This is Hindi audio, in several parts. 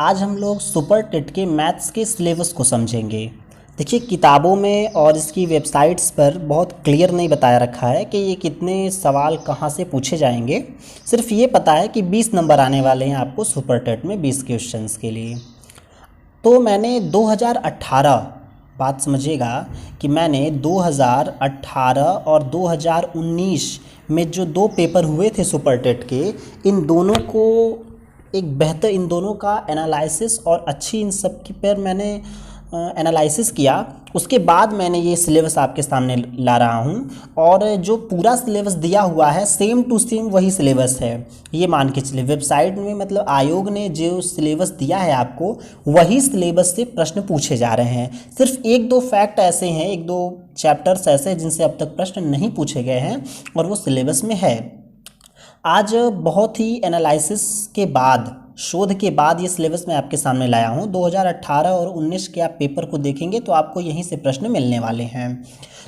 आज हम लोग सुपर टेट के मैथ्स के सिलेबस को समझेंगे। देखिए, किताबों में और इसकी वेबसाइट्स पर बहुत क्लियर नहीं बताया रखा है कि ये कितने सवाल कहाँ से पूछे जाएंगे। सिर्फ ये पता है कि 20 नंबर आने वाले हैं आपको सुपर टेट में 20 क्वेश्चंस के लिए। तो मैंने 2018, बात समझिएगा कि मैंने 2018 और 2019 में जो दो पेपर हुए थे सुपर टेट के, इन दोनों को एक बेहतर, इन दोनों का एनालिसिस और अच्छी इन सब की पर मैंने एनालिसिस किया। उसके बाद मैंने ये सिलेबस आपके सामने ला रहा हूँ और जो पूरा सिलेबस दिया हुआ है सेम टू सेम वही सिलेबस है। ये मान के चलिए वेबसाइट में, मतलब आयोग ने जो सिलेबस दिया है आपको, वही सिलेबस से प्रश्न पूछे जा रहे हैं। सिर्फ एक दो फैक्ट ऐसे हैं, एक दो चैप्टर्स ऐसे हैं जिनसे अब तक प्रश्न नहीं पूछे गए हैं और वो सिलेबस में है। आज बहुत ही एनालिसिस के बाद, शोध के बाद ये सिलेबस मैं आपके सामने लाया हूँ। 2018 और 19 के आप पेपर को देखेंगे तो आपको यहीं से प्रश्न मिलने वाले हैं।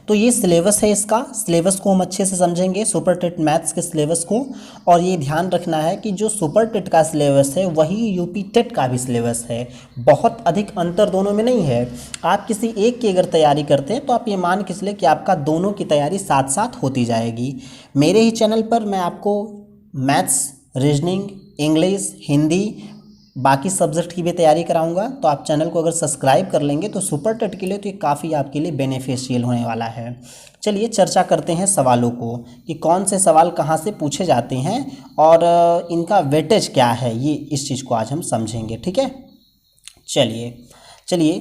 तो ये सिलेबस है, इसका सिलेबस को हम अच्छे से समझेंगे, सुपर टेट मैथ्स के सिलेबस को। और ये ध्यान रखना है कि जो सुपर टेट का सिलेबस है वही यूपी टेट का भी सिलेबस है। बहुत अधिक अंतर दोनों में नहीं है। आप किसी एक की अगर तैयारी करते हैं तो आप ये मान के चले कि आपका दोनों की तैयारी साथ साथ होती जाएगी। मेरे ही चैनल पर मैं आपको मैथ्स, रीजनिंग, इंग्लिश, हिंदी, बाकी सब्जेक्ट की भी तैयारी कराऊंगा। तो आप चैनल को अगर सब्सक्राइब कर लेंगे तो सुपर टेट के लिए तो ये काफ़ी आपके लिए बेनिफिशियल होने वाला है। चलिए चर्चा करते हैं सवालों को कि कौन से सवाल कहाँ से पूछे जाते हैं और इनका वेटेज क्या है। ये इस चीज़ को आज हम समझेंगे, ठीक है। चलिए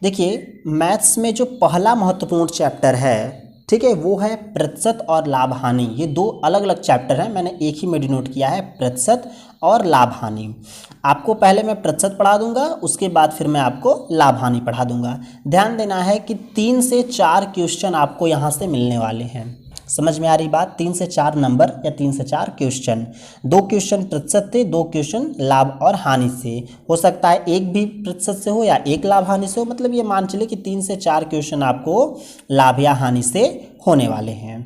देखिए, मैथ्स में जो पहला महत्वपूर्ण चैप्टर है, ठीक है, वो है प्रतिशत और लाभ हानि। ये दो अलग अलग चैप्टर हैं, मैंने एक ही में डिनोट किया है, प्रतिशत और लाभ हानि। आपको पहले मैं प्रतिशत पढ़ा दूंगा, उसके बाद फिर मैं आपको लाभ हानि पढ़ा दूंगा। ध्यान देना है कि 3 से 4 क्वेश्चन आपको यहाँ से मिलने वाले हैं। समझ में आ रही बात? 3 से 4 नंबर या 3 से 4 क्वेश्चन। 2 क्वेश्चन प्रतिशत से, 2 क्वेश्चन लाभ और हानि से। हो सकता है एक भी प्रतिशत से हो या एक लाभ हानि से हो। मतलब ये मान चलिए कि 3 से 4 क्वेश्चन आपको लाभ या हानि से होने वाले हैं,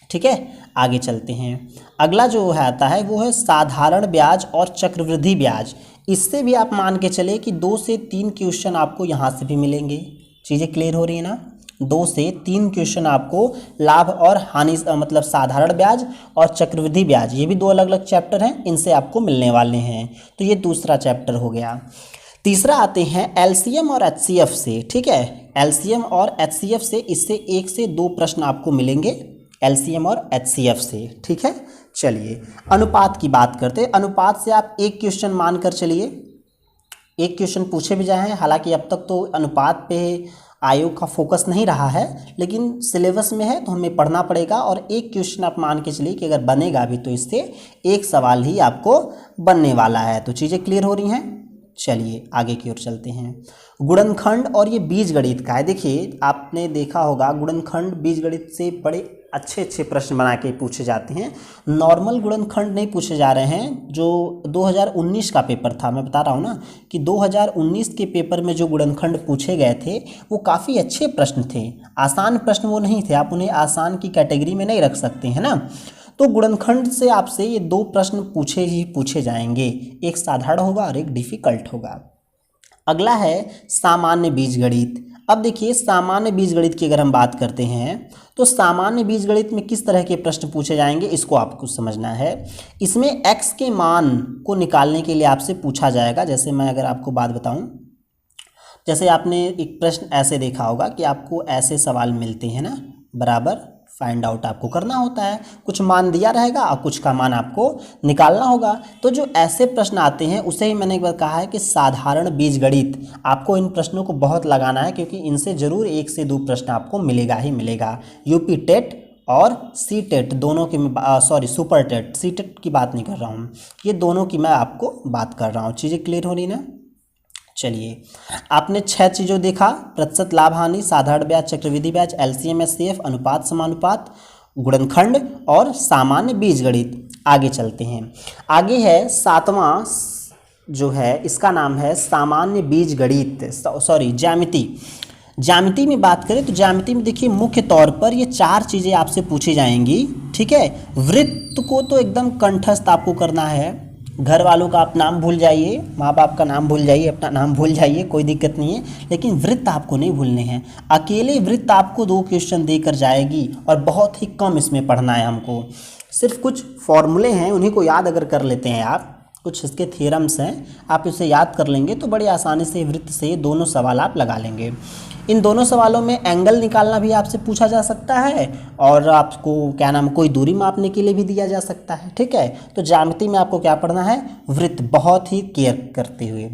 ठीक है। आगे चलते हैं। अगला जो आता है वो है साधारण ब्याज और चक्रवृद्धि ब्याज। इससे भी आप मान के चले कि 2 से 3 क्वेश्चन आपको यहाँ से भी मिलेंगे। चीज़ें क्लियर हो रही है ना? 2 से 3 क्वेश्चन आपको लाभ और हानि, मतलब साधारण ब्याज और चक्रवृद्धि ब्याज, ये भी 2 अलग अलग चैप्टर हैं, इनसे आपको मिलने वाले हैं। तो ये दूसरा चैप्टर हो गया। तीसरा आते हैं एलसीएम और एचसीएफ से, ठीक है। एलसीएम और एचसीएफ से, इससे 1 से 2 प्रश्न आपको मिलेंगे एलसीएम और एचसीएफ से, ठीक है। चलिए अनुपात की बात करते हैं। अनुपात से आप 1 क्वेश्चन मान कर चलिए, 1 क्वेश्चन पूछे भी जाए हैं। हालांकि अब तक तो अनुपात पे आयोग का फोकस नहीं रहा है, लेकिन सिलेबस में है तो हमें पढ़ना पड़ेगा। और 1 क्वेश्चन आप मान के चलिए कि अगर बनेगा भी तो इससे 1 सवाल ही आपको बनने वाला है। तो चीज़ें क्लियर हो रही हैं। चलिए आगे की ओर चलते हैं। गुणनखंड और ये बीजगणित का है। देखिए, आपने देखा होगा गुणनखंड बीजगणित से बड़े अच्छे अच्छे प्रश्न बना के पूछे जाते हैं। नॉर्मल गुणनखंड नहीं पूछे जा रहे हैं। जो 2019 का पेपर था, मैं बता रहा हूँ ना कि 2019 के पेपर में जो गुणनखंड पूछे गए थे वो काफ़ी अच्छे प्रश्न थे। आसान प्रश्न वो नहीं थे, आप उन्हें आसान की कैटेगरी में नहीं रख सकते हैं ना। तो गुणनखंड से आपसे ये 2 प्रश्न पूछे जाएंगे, एक साधारण होगा और एक डिफिकल्ट होगा। अगला है सामान्य बीजगणित। अब देखिए, सामान्य बीजगणित की अगर हम बात करते हैं तो सामान्य बीजगणित में किस तरह के प्रश्न पूछे जाएंगे इसको आपको समझना है। इसमें x के मान को निकालने के लिए आपसे पूछा जाएगा। जैसे मैं अगर आपको बात बताऊं, जैसे आपने एक प्रश्न ऐसे देखा होगा कि आपको ऐसे सवाल मिलते हैं ना, बराबर फाइंड आउट आपको करना होता है। कुछ मान दिया रहेगा और कुछ का मान आपको निकालना होगा। तो जो ऐसे प्रश्न आते हैं उसे ही मैंने एक बार कहा है कि साधारण बीजगणित। आपको इन प्रश्नों को बहुत लगाना है क्योंकि इनसे जरूर 1 से 2 प्रश्न आपको मिलेगा ही मिलेगा। यूपी टेट और सी टेट दोनों की, सुपर टेट, सी टेट की बात नहीं कर रहा हूँ, ये दोनों की मैं आपको बात कर रहा हूँ। चीज़ें क्लियर हो रही ना? चलिए, आपने 6 चीज़ों देखा, प्रतिशत, लाभ हानि, साधारण ब्याज, चक्रवृद्धि ब्याज, एलसीएम एचसीएफ, अनुपात समानुपात, गुणनखंड और सामान्य बीजगणित। आगे चलते हैं। आगे है 7वां जो है, इसका नाम है सामान्य बीजगणित, ज्यामिति। ज्यामिति में बात करें तो ज्यामिति में देखिए मुख्य तौर पर ये 4 चीज़ें आपसे पूछी जाएंगी, ठीक है। वृत्त को तो एकदम कंठस्थ आपको करना है। घर वालों का आप नाम भूल जाइए, माँ बाप का नाम भूल जाइए, अपना नाम भूल जाइए, कोई दिक्कत नहीं है, लेकिन वृत्त आपको नहीं भूलने हैं। अकेले वृत्त आपको 2 क्वेश्चन देकर जाएगी और बहुत ही कम इसमें पढ़ना है हमको। सिर्फ कुछ फॉर्मूले हैं, उन्हीं को याद अगर कर लेते हैं आप, कुछ इसके थ्योरम्स हैं, आप इसे याद कर लेंगे तो बड़ी आसानी से वृत्त से ये दोनों सवाल आप लगा लेंगे। इन दोनों सवालों में एंगल निकालना भी आपसे पूछा जा सकता है और आपको क्या नाम कोई दूरी मापने के लिए भी दिया जा सकता है। ठीक है, तो ज्यामिति में आपको क्या पढ़ना है, वृत्त, बहुत ही केयर करते हुए।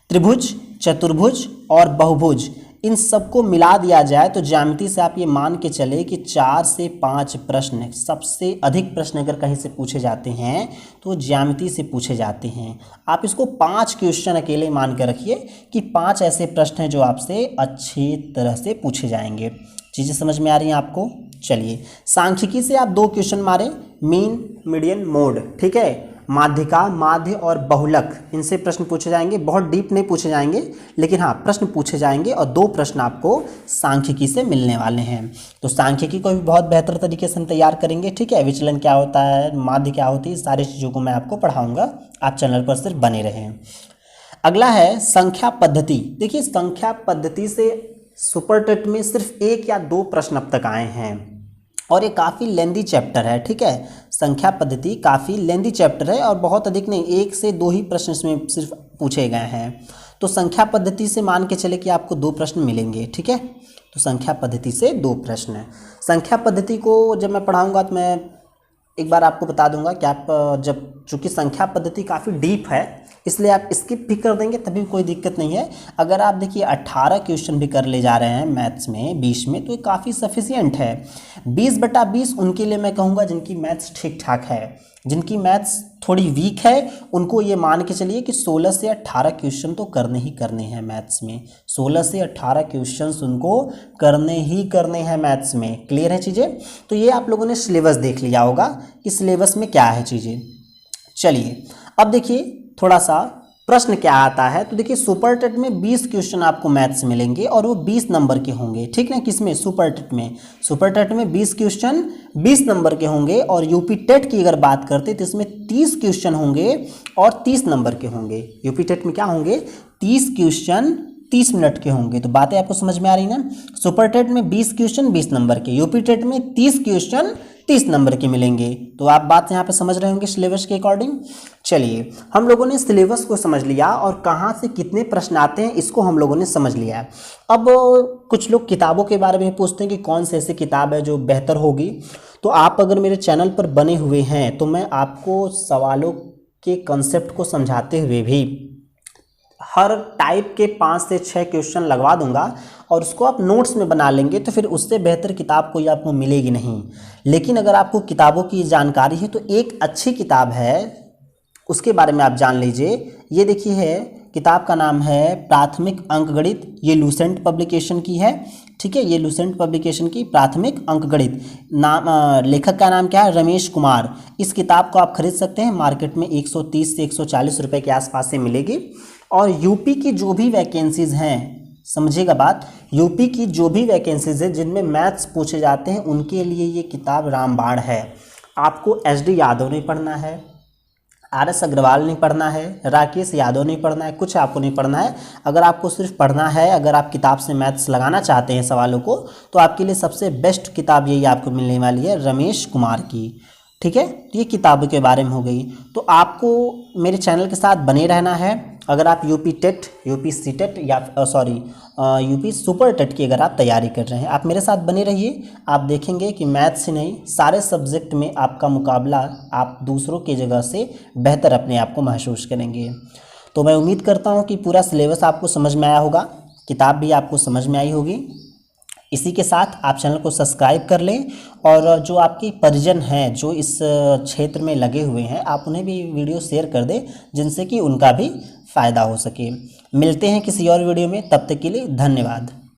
त्रिभुज, चतुर्भुज और बहुभुज, इन सबको मिला दिया जाए तो ज्यामिति से आप ये मान के चले कि 4 से 5 प्रश्न, सबसे अधिक प्रश्न अगर कहीं से पूछे जाते हैं तो ज्यामिति से पूछे जाते हैं। आप इसको 5 क्वेश्चन अकेले मान के रखिए कि 5 ऐसे प्रश्न हैं जो आपसे अच्छी तरह से पूछे जाएंगे। चीज़ें समझ में आ रही हैं आपको? चलिए, सांख्यिकी से आप 2 क्वेश्चन मारे, मीन, मीडियन, मोड। ठीक है, माध्यिका, माध्य और बहुलक, इनसे प्रश्न पूछे जाएंगे। बहुत डीप नहीं पूछे जाएंगे, लेकिन हाँ प्रश्न पूछे जाएंगे और 2 प्रश्न आपको सांख्यिकी से मिलने वाले हैं। तो सांख्यिकी को भी बहुत बेहतर तरीके से हम तैयार करेंगे। ठीक है, विचलन क्या होता है, माध्य क्या होती है, सारी चीज़ों को मैं आपको पढ़ाऊँगा, आप चैनल पर सिर्फ बने रहें। अगला है संख्या पद्धति। देखिए, संख्या पद्धति से सुपर टेट में सिर्फ 1 या 2 प्रश्न अब तक आए हैं और ये काफ़ी लेंदी चैप्टर है। ठीक है, संख्या पद्धति काफ़ी लेंदी चैप्टर है और बहुत अधिक नहीं, 1 से 2 ही प्रश्न इसमें सिर्फ पूछे गए हैं। तो संख्या पद्धति से मान के चले कि आपको 2 प्रश्न मिलेंगे। ठीक है, तो संख्या पद्धति से 2 प्रश्न है। संख्या पद्धति को जब मैं पढ़ाऊँगा तो मैं एक बार आपको बता दूंगा कि आप जब, चूँकि संख्या पद्धति काफ़ी डीप है इसलिए आप स्किप भी कर देंगे तभी कोई दिक्कत नहीं है। अगर आप देखिए 18 क्वेश्चन भी कर ले जा रहे हैं मैथ्स में 20 में, तो ये काफ़ी सफिशियंट है। 20/20 उनके लिए मैं कहूँगा जिनकी मैथ्स ठीक ठाक है, जिनकी मैथ्स थोड़ी वीक है उनको ये मान के चलिए कि 16 से 18 क्वेश्चन तो करने ही करने हैं मैथ्स में। 16 से 18 क्वेश्चन उनको करने ही करने हैं मैथ्स में। क्लियर है चीज़ें? तो ये आप लोगों ने सिलेबस देख लिया होगा कि सिलेबस में क्या है चीज़ें। चलिए, अब देखिए थोड़ा सा प्रश्न क्या आता है। तो देखिए, सुपर टेट में 20 क्वेश्चन आपको मैथ्स मिलेंगे और वो 20 नंबर के होंगे। ठीक है, किसमें? सुपर टेट में। सुपर टेट में 20 क्वेश्चन 20 नंबर के होंगे और यूपी टेट की अगर बात करते तो इसमें 30 क्वेश्चन होंगे और 30 नंबर के होंगे। यूपी टेट में क्या होंगे? 30 क्वेश्चन 30 मिनट के होंगे। तो बातें आपको समझ में आ रही ना? सुपर टेट में 20 क्वेश्चन 20 नंबर के, यूपी टेट में 30 क्वेश्चन 30 नंबर के मिलेंगे। तो आप बात यहाँ पे समझ रहे होंगे सिलेबस के अकॉर्डिंग। चलिए, हम लोगों ने सिलेबस को समझ लिया और कहाँ से कितने प्रश्न आते हैं इसको हम लोगों ने समझ लिया है। अब कुछ लोग किताबों के बारे में पूछते हैं कि कौन सी ऐसी किताब है जो बेहतर होगी। तो आप अगर मेरे चैनल पर बने हुए हैं तो मैं आपको सवालों के कंसेप्ट को समझाते हुए भी हर टाइप के 5 से 6 क्वेश्चन लगवा दूंगा और उसको आप नोट्स में बना लेंगे तो फिर उससे बेहतर किताब कोई आपको मिलेगी नहीं। लेकिन अगर आपको किताबों की जानकारी है तो एक अच्छी किताब है, उसके बारे में आप जान लीजिए। ये देखिए है, किताब का नाम है प्राथमिक अंकगणित, ये लूसेंट पब्लिकेशन की है। ठीक है, ये लूसेंट पब्लिकेशन की प्राथमिक अंकगणित। नाम, लेखक का नाम क्या है? रमेश कुमार। इस किताब को आप खरीद सकते हैं, मार्केट में 130 से 140 रुपये के आसपास से मिलेगी। और यूपी की जो भी वैकेंसीज़ हैं, समझिएगा बात, यूपी की जो भी वैकेंसीज़ है जिनमें मैथ्स पूछे जाते हैं उनके लिए ये किताब रामबाण है। आपको SD यादव नहीं पढ़ना है, RS अग्रवाल नहीं पढ़ना है, राकेश यादव नहीं पढ़ना है, कुछ आपको नहीं पढ़ना है। अगर आपको सिर्फ पढ़ना है, अगर आप किताब से मैथ्स लगाना चाहते हैं सवालों को, तो आपके लिए सबसे बेस्ट किताब यही आपको मिलने वाली है, रमेश कुमार की। ठीक है, तो ये किताबों के बारे में हो गई। तो आपको मेरे चैनल के साथ बने रहना है। अगर आप यूपी टेट, यूपी सीटेट या यूपी सुपर टेट की अगर आप तैयारी कर रहे हैं, आप मेरे साथ बने रहिए। आप देखेंगे कि मैथ्स ही नहीं, सारे सब्जेक्ट में आपका मुकाबला आप दूसरों की जगह से बेहतर अपने आप को महसूस करेंगे। तो मैं उम्मीद करता हूँ कि पूरा सिलेबस आपको समझ में आया होगा, किताब भी आपको समझ में आई होगी। इसी के साथ आप चैनल को सब्सक्राइब कर लें और जो आपके परिजन हैं जो इस क्षेत्र में लगे हुए हैं, आप उन्हें भी वीडियो शेयर कर दें जिनसे कि उनका भी फ़ायदा हो सके। मिलते हैं किसी और वीडियो में, तब तक के लिए धन्यवाद।